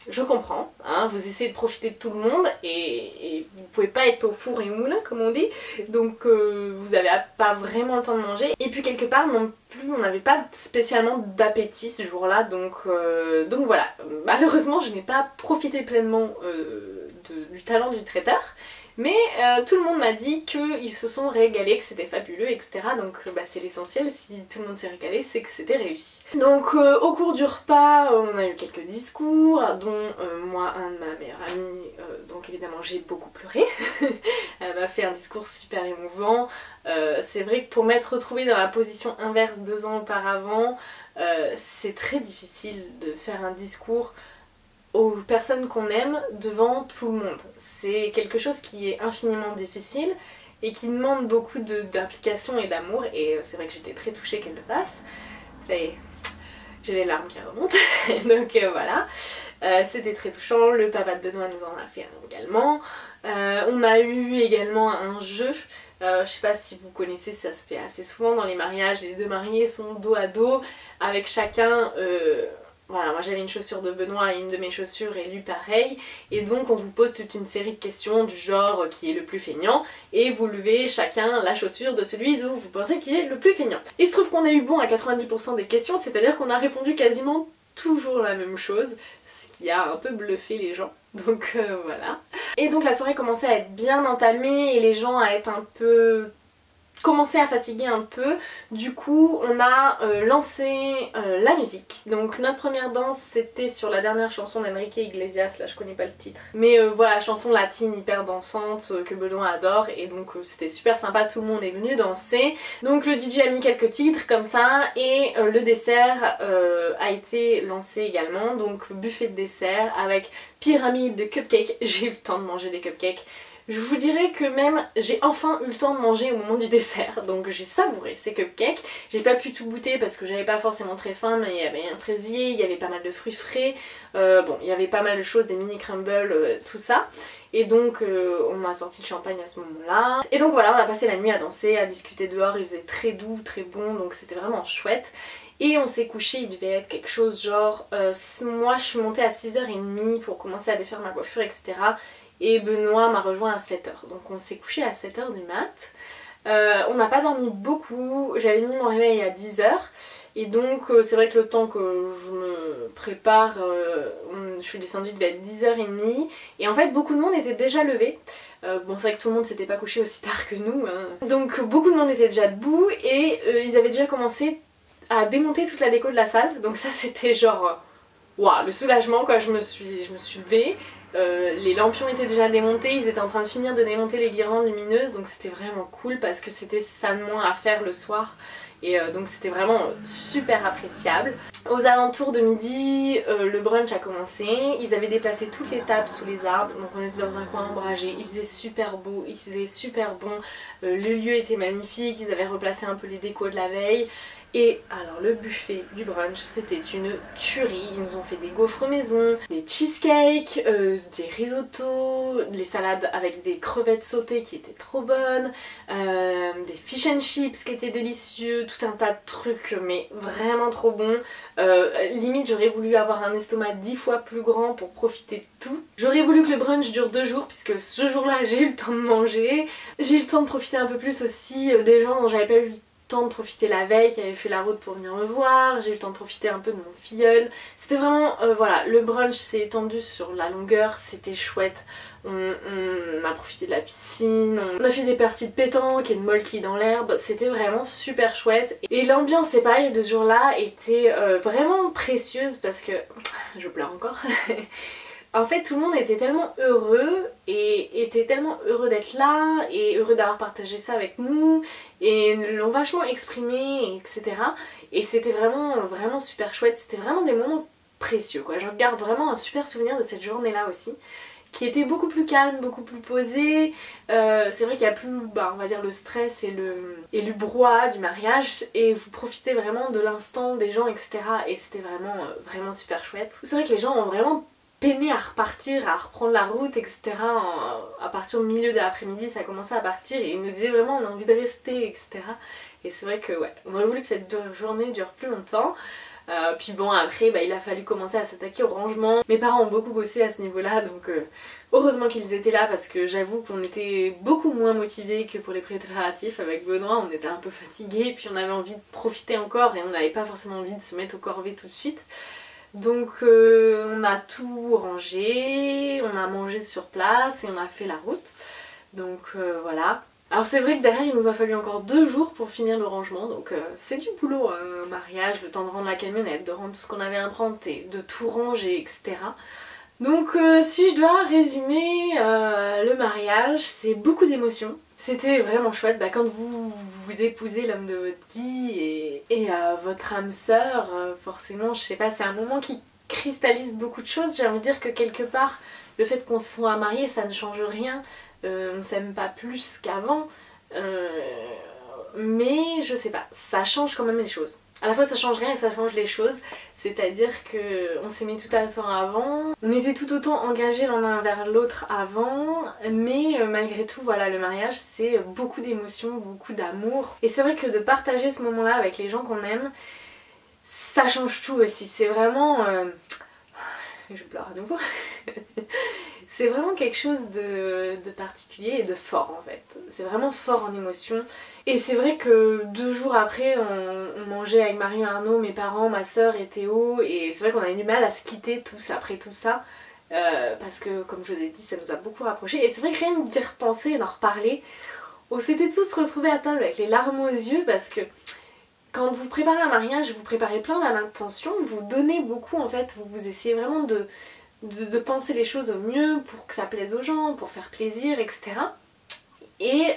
je comprends, hein, vous essayez de profiter de tout le monde et vous pouvez pas être au four et moulin comme on dit, donc vous avez pas vraiment le temps de manger. Et puis quelque part non plus on n'avait pas spécialement d'appétit ce jour là donc voilà, malheureusement je n'ai pas profité pleinement du talent du traiteur. Mais tout le monde m'a dit qu'ils se sont régalés, que c'était fabuleux, etc. Donc c'est l'essentiel, si tout le monde s'est régalé, c'est que c'était réussi. Donc au cours du repas, on a eu quelques discours, dont moi, un de ma meilleure amie, donc évidemment j'ai beaucoup pleuré. Elle m'a fait un discours super émouvant. C'est vrai que pour m'être retrouvée dans la position inverse 2 ans auparavant, c'est très difficile de faire un discours aux personnes qu'on aime devant tout le monde. C'est quelque chose qui est infiniment difficile et qui demande beaucoup d'implication et d'amour et c'est vrai que j'étais très touchée qu'elle le fasse. J'ai les larmes qui remontent donc voilà. C'était très touchant, le papa de Benoît nous en a fait un également. On a eu également un jeu. Je sais pas si vous connaissez, ça se fait assez souvent dans les mariages, les deux mariés sont dos à dos avec chacun voilà, moi j'avais une chaussure de Benoît et une de mes chaussures et lui pareil, et donc on vous pose toute une série de questions du genre qui est le plus feignant, et vous levez chacun la chaussure de celui dont vous pensez qu'il est le plus feignant. Il se trouve qu'on a eu bon à 90% des questions, c'est-à-dire qu'on a répondu quasiment toujours la même chose, ce qui a un peu bluffé les gens. Donc voilà. Et donc la soirée commençait à être bien entamée et les gens à être un peu... commençait à fatiguer un peu, du coup on a lancé la musique. Donc notre première danse c'était sur la dernière chanson d'Enrique Iglesias, là je connais pas le titre, mais voilà, chanson latine hyper dansante que Benoît adore, et donc c'était super sympa, tout le monde est venu danser. Donc le DJ a mis quelques titres comme ça, et le dessert a été lancé également, donc buffet de dessert avec pyramide de cupcakes. J'ai eu le temps de manger des cupcakes. Je vous dirais que même j'ai enfin eu le temps de manger au moment du dessert, donc j'ai savouré ces cupcakes. J'ai pas pu tout goûter parce que j'avais pas forcément très faim, mais il y avait un fraisier, il y avait pas mal de fruits frais, bon il y avait pas mal de choses, des mini crumbles, tout ça. Et donc on a sorti le champagne à ce moment-là. Et donc voilà, on a passé la nuit à danser, à discuter dehors, il faisait très doux, très bon, donc c'était vraiment chouette. Et on s'est couché, il devait être quelque chose genre... moi je suis montée à 6h30 pour commencer à défaire ma coiffure, etc. Et Benoît m'a rejoint à 7h, donc on s'est couché à 7h du mat. On n'a pas dormi beaucoup, j'avais mis mon réveil à 10h, et donc c'est vrai que le temps que je me prépare, je suis descendue, il devait être 10h30, et en fait beaucoup de monde était déjà levé. Bon, c'est vrai que tout le monde s'était pas couché aussi tard que nous, hein. Donc beaucoup de monde était déjà debout, et ils avaient déjà commencé à démonter toute la déco de la salle, donc ça c'était genre... waouh, le soulagement quoi, je me suis levée. Les lampions étaient déjà démontés, ils étaient en train de finir de démonter les guirlandes lumineuses, donc c'était vraiment cool parce que c'était ça de moins à faire le soir, et donc c'était vraiment super appréciable. Aux alentours de midi, le brunch a commencé, ils avaient déplacé toutes les tables sous les arbres, donc on était dans un coin ombragé, il faisait super beau, il faisait super bon, le lieu était magnifique, ils avaient replacé un peu les décos de la veille. Et alors le buffet du brunch c'était une tuerie, ils nous ont fait des gaufres maison, des cheesecakes, des risottos, les salades avec des crevettes sautées qui étaient trop bonnes, des fish and chips qui étaient délicieux, tout un tas de trucs mais vraiment trop bons. Limite j'aurais voulu avoir un estomac 10 fois plus grand pour profiter de tout. J'aurais voulu que le brunch dure 2 jours puisque ce jour-là j'ai eu le temps de manger, j'ai eu le temps de profiter un peu plus aussi des gens dont j'avais pas eu le temps de profiter la veille, qui avait fait la route pour venir me voir, j'ai eu le temps de profiter un peu de mon filleul. C'était vraiment, voilà, le brunch s'est étendu sur la longueur, c'était chouette. On a profité de la piscine, on a fait des parties de pétanque et de molki dans l'herbe, c'était vraiment super chouette. Et l'ambiance, c'est pareil, de ce jour-là était vraiment précieuse parce que... je pleure encore. En fait tout le monde était tellement heureux et était tellement heureux d'être là et heureux d'avoir partagé ça avec nous et l'ont vachement exprimé, etc. Et c'était vraiment super chouette, c'était vraiment des moments précieux quoi. Je garde vraiment un super souvenir de cette journée là aussi, qui était beaucoup plus calme, beaucoup plus posée. C'est vrai qu'il y a plus, on va dire, le stress et le brouhaha du mariage, et vous profitez vraiment de l'instant, des gens, etc. Et c'était vraiment super chouette. C'est vrai que les gens ont vraiment peiné à repartir, à reprendre la route, etc. À partir du milieu de l'après-midi ça a commencé à partir et ils nous disaient vraiment on a envie de rester, etc. Et c'est vrai que ouais, on aurait voulu que cette journée dure plus longtemps. Puis bon après il a fallu commencer à s'attaquer au rangement. Mes parents ont beaucoup bossé à ce niveau là, donc heureusement qu'ils étaient là parce que j'avoue qu'on était beaucoup moins motivés que pour les préparatifs. Avec Benoît on était un peu fatigués, puis on avait envie de profiter encore et on n'avait pas forcément envie de se mettre au corvée tout de suite. Donc on a tout rangé, on a mangé sur place et on a fait la route. Donc voilà. Alors c'est vrai que derrière il nous a fallu encore 2 jours pour finir le rangement, donc c'est du boulot un mariage, le temps de rendre la camionnette, de rendre tout ce qu'on avait emprunté, de tout ranger, etc. Donc si je dois résumer le mariage, c'est beaucoup d'émotions. C'était vraiment chouette, quand vous épousez l'homme de votre vie et votre âme sœur, forcément je sais pas, c'est un moment qui cristallise beaucoup de choses. J'ai envie de dire que quelque part le fait qu'on soit mariés ça ne change rien, on s'aime pas plus qu'avant, mais je sais pas, ça change quand même les choses. À la fois ça change rien et ça change les choses, c'est-à-dire qu'on s'aimait tout à temps avant, on était tout autant engagés l'un vers l'autre avant, mais malgré tout voilà, le mariage c'est beaucoup d'émotions, beaucoup d'amour. Et c'est vrai que de partager ce moment là avec les gens qu'on aime, ça change tout aussi, c'est vraiment... Je pleure à nouveau. C'est vraiment quelque chose de particulier et de fort en fait. C'est vraiment fort en émotion. Et c'est vrai que 2 jours après, on mangeait avec Marion et Arnaud, mes parents, ma soeur et Théo. Et c'est vrai qu'on avait du mal à se quitter tous après tout ça. Parce que comme je vous ai dit, ça nous a beaucoup rapprochés. Et c'est vrai que rien d'y repenser et d'en reparler, on s'était tous retrouvés à table avec les larmes aux yeux parce que quand vous préparez un mariage, vous préparez plein d'intentions, vous donnez beaucoup en fait, vous essayez vraiment de penser les choses au mieux pour que ça plaise aux gens, pour faire plaisir, etc. Et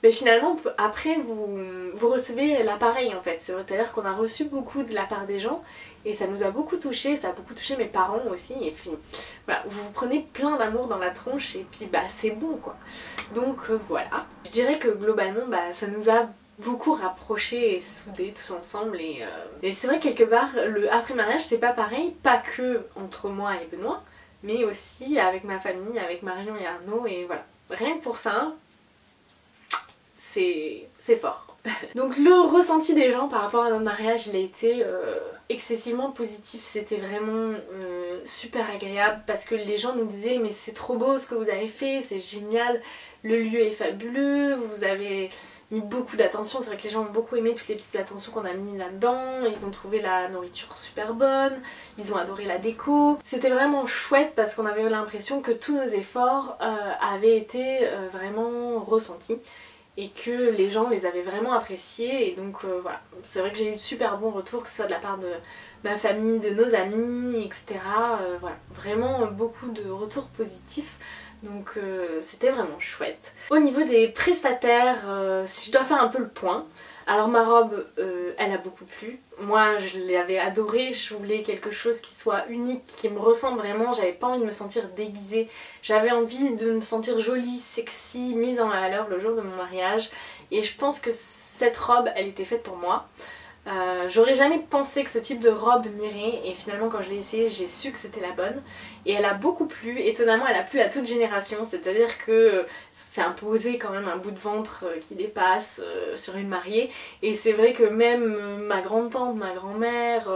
mais finalement après vous recevez l'appareil en fait, c'est-à-dire qu'on a reçu beaucoup de la part des gens et ça nous a beaucoup touché, ça a beaucoup touché mes parents aussi et puis voilà, vous prenez plein d'amour dans la tronche et puis bah c'est bon quoi. Donc voilà, je dirais que globalement bah ça nous a beaucoup rapprochés et soudés tous ensemble et c'est vrai que quelque part le après mariage c'est pas pareil, pas que entre moi et Benoît mais aussi avec ma famille, avec Marion et Arnaud et voilà, rien que pour ça c'est fort. Donc le ressenti des gens par rapport à notre mariage il a été excessivement positif, c'était vraiment super agréable parce que les gens nous disaient mais c'est trop beau ce que vous avez fait, c'est génial, le lieu est fabuleux, vous avez mis beaucoup d'attention, c'est vrai que les gens ont beaucoup aimé toutes les petites attentions qu'on a mis là-dedans, ils ont trouvé la nourriture super bonne, ils ont adoré la déco. C'était vraiment chouette parce qu'on avait l'impression que tous nos efforts avaient été vraiment ressentis et que les gens les avaient vraiment appréciés et donc voilà, c'est vrai que j'ai eu de super bons retours que ce soit de la part de ma famille, de nos amis, etc. Voilà, vraiment beaucoup de retours positifs. Donc c'était vraiment chouette. Au niveau des prestataires, si je dois faire un peu le point, alors ma robe elle a beaucoup plu. Moi je l'avais adorée, je voulais quelque chose qui soit unique, qui me ressemble vraiment, j'avais pas envie de me sentir déguisée. J'avais envie de me sentir jolie, sexy, mise en valeur le jour de mon mariage. Et je pense que cette robe elle était faite pour moi. J'aurais jamais pensé que ce type de robe m'irait et finalement quand je l'ai essayée j'ai su que c'était la bonne et elle a beaucoup plu, étonnamment elle a plu à toute génération, c'est à dire que c'est imposé quand même un bout de ventre qui dépasse sur une mariée et c'est vrai que même ma grande-tante, ma grand-mère,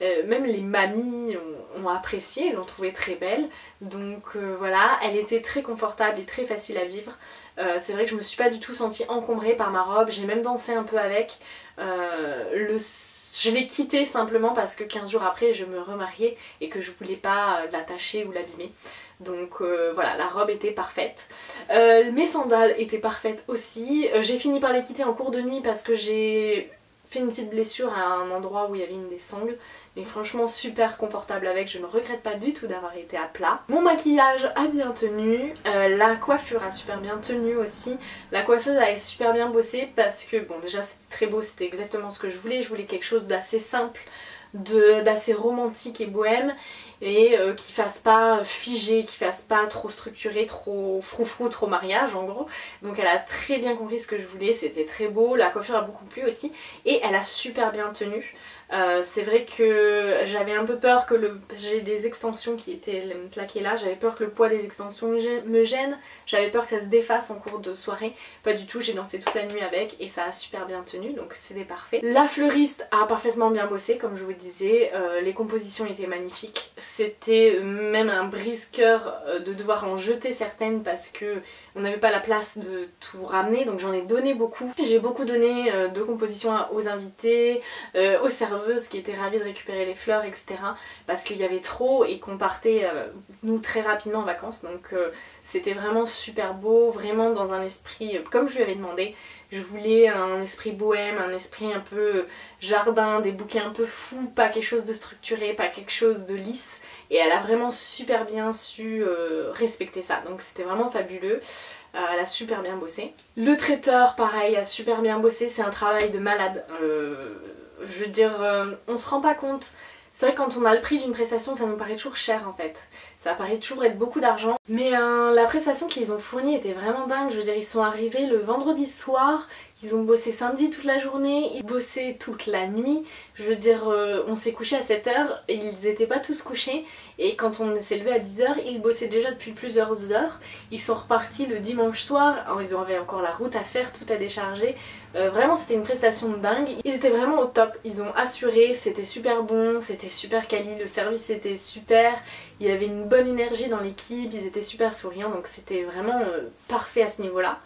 même les mamies ont apprécié, elles l'ont trouvée très belle donc voilà, elle était très confortable et très facile à vivre. C'est vrai que je me suis pas du tout sentie encombrée par ma robe, j'ai même dansé un peu avec. Je l'ai quittée simplement parce que 15 jours après je me remariais et que je voulais pas l'attacher ou l'abîmer. Donc voilà, la robe était parfaite. Mes sandales étaient parfaites aussi. J'ai fini par les quitter en cours de nuit parce que j'ai fait une petite blessure à un endroit où il y avait une des sangles. Mais franchement super confortable avec, je ne regrette pas du tout d'avoir été à plat. Mon maquillage a bien tenu, la coiffure a super bien tenu aussi. La coiffeuse a super bien bossé parce que bon déjà c'était très beau, c'était exactement ce que je voulais quelque chose d'assez simple, d'assez romantique et bohème et qui fasse pas figé, qui fasse pas trop structuré, trop froufrou, trop mariage en gros. Donc elle a très bien compris ce que je voulais, c'était très beau, la coiffure a beaucoup plu aussi et elle a super bien tenu. C'est vrai que j'avais un peu peur que j'ai des extensions qui étaient plaquées là, j'avais peur que le poids des extensions me gêne, j'avais peur que ça se défasse en cours de soirée, pas du tout, j'ai dansé toute la nuit avec et ça a super bien tenu donc c'était parfait. La fleuriste a parfaitement bien bossé comme je vous disais, les compositions étaient magnifiques, c'était même un brise-cœur de devoir en jeter certaines parce que on n'avait pas la place de tout ramener donc j'en ai donné beaucoup. J'ai beaucoup donné de compositions aux invités, aux serveuses qui étaient ravies de récupérer les fleurs etc. parce qu'il y avait trop et qu'on partait nous très rapidement en vacances donc c'était vraiment super beau, vraiment dans un esprit comme je lui avais demandé. Je voulais un esprit bohème, un esprit un peu jardin, des bouquets un peu fous, pas quelque chose de structuré, pas quelque chose de lisse. Et elle a vraiment super bien su respecter ça, donc c'était vraiment fabuleux. Elle a super bien bossé. Le traiteur pareil a super bien bossé, c'est un travail de malade. Je veux dire, on se rend pas compte. C'est vrai que quand on a le prix d'une prestation ça nous paraît toujours cher en fait. Ça paraît toujours être beaucoup d'argent. Mais la prestation qu'ils ont fournie était vraiment dingue. Je veux dire ils sont arrivés le vendredi soir, Ils ont bossé samedi toute la journée, ils bossaient toute la nuit. Je veux dire, on s'est couché à 7h et ils étaient pas tous couchés. Et quand on s'est levé à 10h, ils bossaient déjà depuis plusieurs heures. Ils sont repartis le dimanche soir. Alors, ils avaient encore la route à faire, tout à décharger. Vraiment c'était une prestation de dingue. Ils étaient vraiment au top, ils ont assuré, c'était super bon, c'était super quali, le service était super. Il y avait une bonne énergie dans l'équipe, ils étaient super souriants, donc c'était vraiment parfait à ce niveau-là.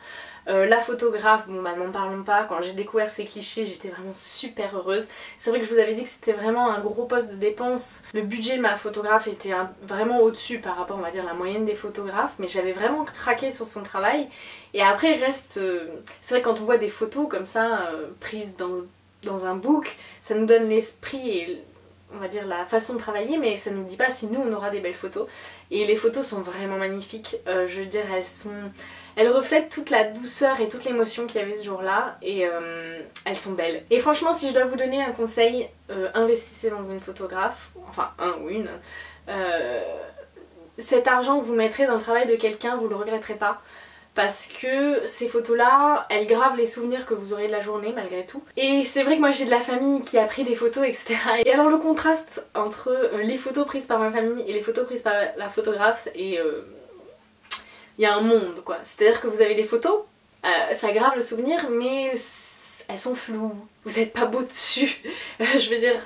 La photographe, bon bah n'en parlons pas, quand j'ai découvert ces clichés j'étais vraiment super heureuse. C'est vrai que je vous avais dit que c'était vraiment un gros poste de dépense. Le budget de ma photographe était vraiment au-dessus par rapport on va dire à la moyenne des photographes, mais j'avais vraiment craqué sur son travail. Et après il reste, c'est vrai que quand on voit des photos comme ça prises dans un book, ça nous donne l'esprit et on va dire la façon de travailler, mais ça ne nous dit pas si nous on aura des belles photos. Et les photos sont vraiment magnifiques, je veux dire elles reflètent toute la douceur et toute l'émotion qu'il y avait ce jour-là et elles sont belles. Et franchement si je dois vous donner un conseil, investissez dans une photographe, enfin un ou une. Cet argent que vous mettrez dans le travail de quelqu'un, vous le regretterez pas. Parce que ces photos là, elles gravent les souvenirs que vous aurez de la journée malgré tout. Et c'est vrai que moi j'ai de la famille qui a pris des photos etc. Et alors le contraste entre les photos prises par ma famille et les photos prises par la photographe, et il y a un monde quoi. C'est à dire que vous avez des photos, ça grave le souvenir mais elles sont floues, vous êtes pas beau dessus. Je veux dire,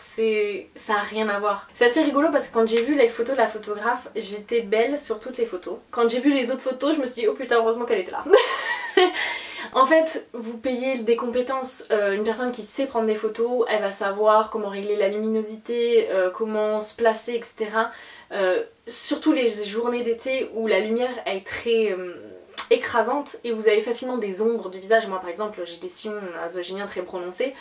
ça a rien à voir. C'est assez rigolo parce que quand j'ai vu les photos de la photographe, j'étais belle sur toutes les photos. Quand j'ai vu les autres photos, je me suis dit oh putain heureusement qu'elle était là. En fait, vous payez des compétences, une personne qui sait prendre des photos, elle va savoir comment régler la luminosité, comment se placer, etc. Surtout les journées d'été où la lumière est très écrasante et vous avez facilement des ombres du visage. Moi par exemple j'ai des sillons nasogéniens très prononcés.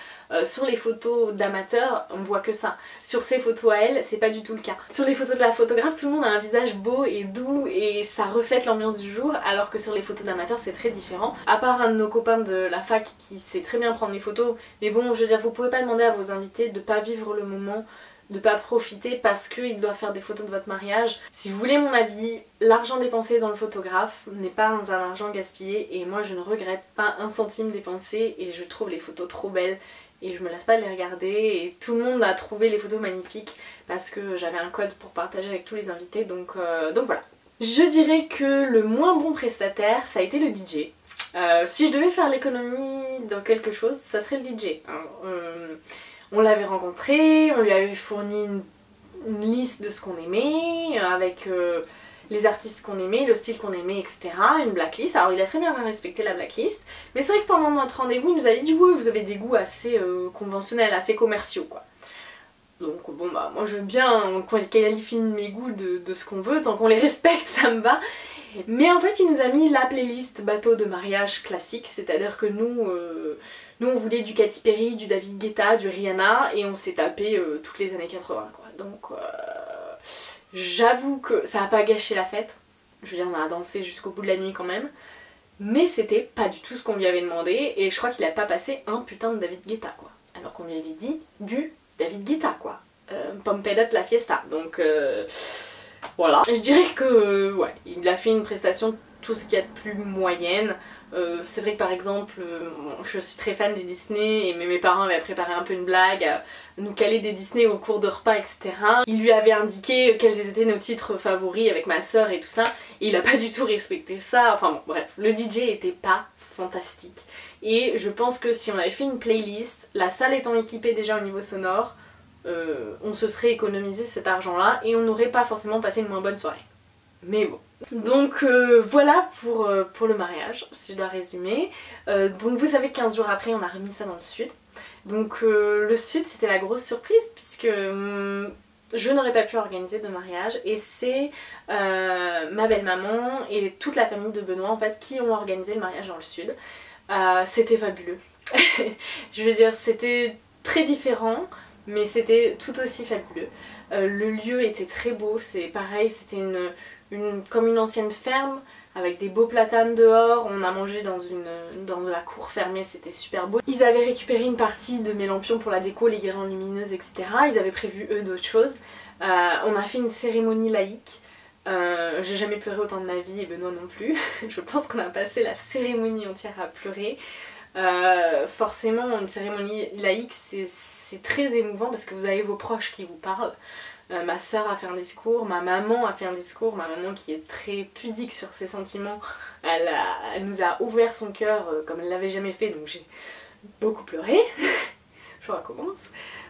Sur les photos d'amateurs on voit que ça. Sur ces photos à elle c'est pas du tout le cas. Sur les photos de la photographe tout le monde a un visage beau et doux et ça reflète l'ambiance du jour, alors que sur les photos d'amateurs c'est très différent. À part un de nos copains de la fac qui sait très bien prendre les photos, mais bon je veux dire vous pouvez pas demander à vos invités de pas vivre le moment, de pas profiter parce qu'ils doivent faire des photos de votre mariage. Si vous voulez mon avis, l'argent dépensé dans le photographe n'est pas un argent gaspillé et moi je ne regrette pas un centime dépensé et je trouve les photos trop belles et je me lasse pas de les regarder et tout le monde a trouvé les photos magnifiques parce que j'avais un code pour partager avec tous les invités donc voilà. Je dirais que le moins bon prestataire ça a été le DJ. Si je devais faire l'économie dans quelque chose ça serait le DJ. On l'avait rencontré, on lui avait fourni une liste de ce qu'on aimait, avec les artistes qu'on aimait, le style qu'on aimait, etc. Une blacklist. Alors il a très bien respecté la blacklist. Mais c'est vrai que pendant notre rendez-vous, il nous avait dit oui, vous avez des goûts assez conventionnels, assez commerciaux quoi. Donc bon bah moi je veux bien qu'on qualifie mes goûts de ce qu'on veut, tant qu'on les respecte ça me va. Mais en fait il nous a mis la playlist bateau de mariage classique, c'est-à-dire que nous on voulait du Katy Perry, du David Guetta, du Rihanna et on s'est tapé toutes les années 80 quoi. Donc j'avoue que ça a pas gâché la fête, je veux dire on a dansé jusqu'au bout de la nuit quand même. Mais c'était pas du tout ce qu'on lui avait demandé et je crois qu'il a pas passé un putain de David Guetta quoi. Alors qu'on lui avait dit du David Guetta quoi. Pompedot la fiesta, donc voilà. Je dirais que ouais, il a fait une prestation tout ce qu'il y a de plus moyenne. C'est vrai que par exemple, je suis très fan des Disney et mes parents avaient préparé un peu une blague à nous caler des Disney au cours de repas etc. Il lui avait indiqué quels étaient nos titres favoris avec ma soeur et tout ça et il a pas du tout respecté ça. Enfin bon bref, le DJ était pas fantastique et je pense que si on avait fait une playlist, la salle étant équipée déjà au niveau sonore, on se serait économisé cet argent là et on n'aurait pas forcément passé une moins bonne soirée. Mais bon. Donc voilà pour le mariage, si je dois résumer. Donc vous savez 15 jours après on a remis ça dans le sud. Donc le sud c'était la grosse surprise puisque je n'aurais pas pu organiser de mariage et c'est ma belle-maman et toute la famille de Benoît en fait qui ont organisé le mariage dans le sud. C'était fabuleux. Je veux dire c'était très différent mais c'était tout aussi fabuleux. Le lieu était très beau, c'est pareil, c'était comme une ancienne ferme avec des beaux platanes dehors. On a mangé dans la cour fermée, c'était super beau. Ils avaient récupéré une partie de mes lampions pour la déco, les guirlandes lumineuses etc. Ils avaient prévu eux d'autres choses. On a fait une cérémonie laïque. J'ai jamais pleuré autant de ma vie et Benoît non plus. Je pense qu'on a passé la cérémonie entière à pleurer. Forcément une cérémonie laïque c'est très émouvant parce que vous avez vos proches qui vous parlent. Ma soeur a fait un discours, ma maman a fait un discours, ma maman qui est très pudique sur ses sentiments, elle nous a ouvert son cœur comme elle l'avait jamais fait, donc j'ai beaucoup pleuré. Je recommence.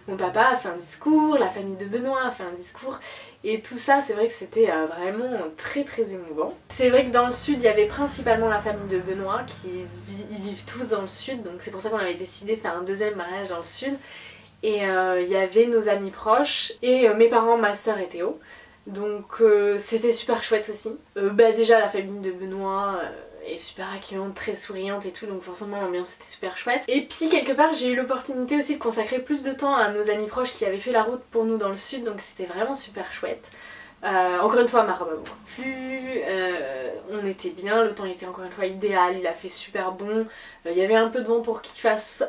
Mon papa a fait un discours, la famille de Benoît a fait un discours, et tout ça c'est vrai que c'était vraiment très émouvant. C'est vrai que dans le sud il y avait principalement la famille de Benoît ils vivent tous dans le sud, donc c'est pour ça qu'on avait décidé de faire un deuxième mariage dans le sud. Et il y avait nos amis proches et mes parents, ma soeur et Théo. Donc c'était super chouette aussi. Déjà la famille de Benoît est super accueillante, très souriante et tout, donc forcément l'ambiance était super chouette. Et puis quelque part j'ai eu l'opportunité aussi de consacrer plus de temps à nos amis proches qui avaient fait la route pour nous dans le sud, donc c'était vraiment super chouette. Encore une fois ma robe a beaucoup plu, on était bien, le temps était encore une fois idéal, il a fait super bon, il y avait un peu de vent pour qu'il fasse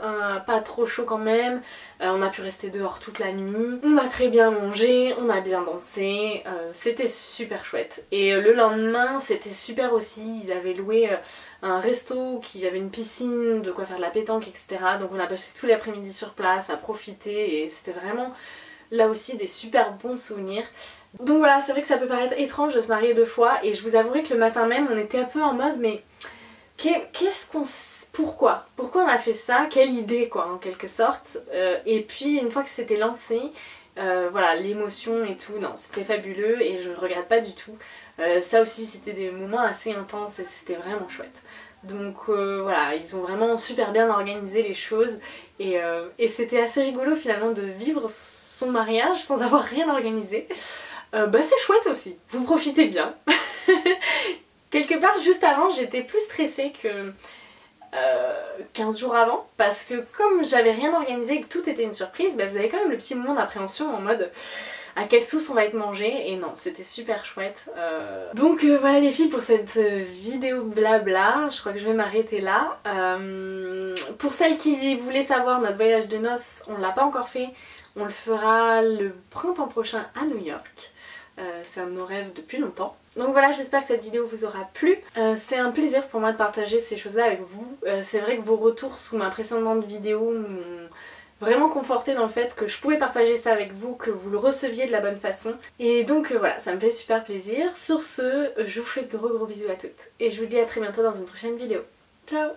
pas trop chaud quand même, on a pu rester dehors toute la nuit, on a très bien mangé, on a bien dansé, c'était super chouette. Et le lendemain c'était super aussi, ils avaient loué un resto qui avait une piscine, de quoi faire de la pétanque etc. Donc on a passé tout l'après-midi sur place à profiter et c'était vraiment là aussi des super bons souvenirs. Donc voilà, c'est vrai que ça peut paraître étrange de se marier deux fois et je vous avouerai que le matin même on était un peu en mode mais pourquoi on a fait ça, quelle idée quoi en quelque sorte. Et puis une fois que c'était lancé, voilà l'émotion et tout, non c'était fabuleux et je ne regrette pas du tout. Ça aussi c'était des moments assez intenses et c'était vraiment chouette. Donc voilà, ils ont vraiment super bien organisé les choses et c'était assez rigolo finalement de vivre son mariage sans avoir rien organisé. C'est chouette aussi, vous profitez bien. Quelque part juste avant j'étais plus stressée que 15 jours avant parce que comme j'avais rien organisé et que tout était une surprise, vous avez quand même le petit moment d'appréhension en mode à quelle sauce on va être mangé, et non c'était super chouette. Donc voilà les filles pour cette vidéo blabla, je crois que je vais m'arrêter là. Pour celles qui voulaient savoir notre voyage de noces, on l'a pas encore fait, on le fera le printemps prochain à New York. C'est un de nos rêves depuis longtemps. Donc voilà, j'espère que cette vidéo vous aura plu. C'est un plaisir pour moi de partager ces choses là avec vous. C'est vrai que vos retours sous ma précédente vidéo m'ont vraiment conforté dans le fait que je pouvais partager ça avec vous, que vous le receviez de la bonne façon. Et donc voilà, ça me fait super plaisir. Sur ce, je vous fais de gros bisous à toutes. Et je vous dis à très bientôt dans une prochaine vidéo. Ciao!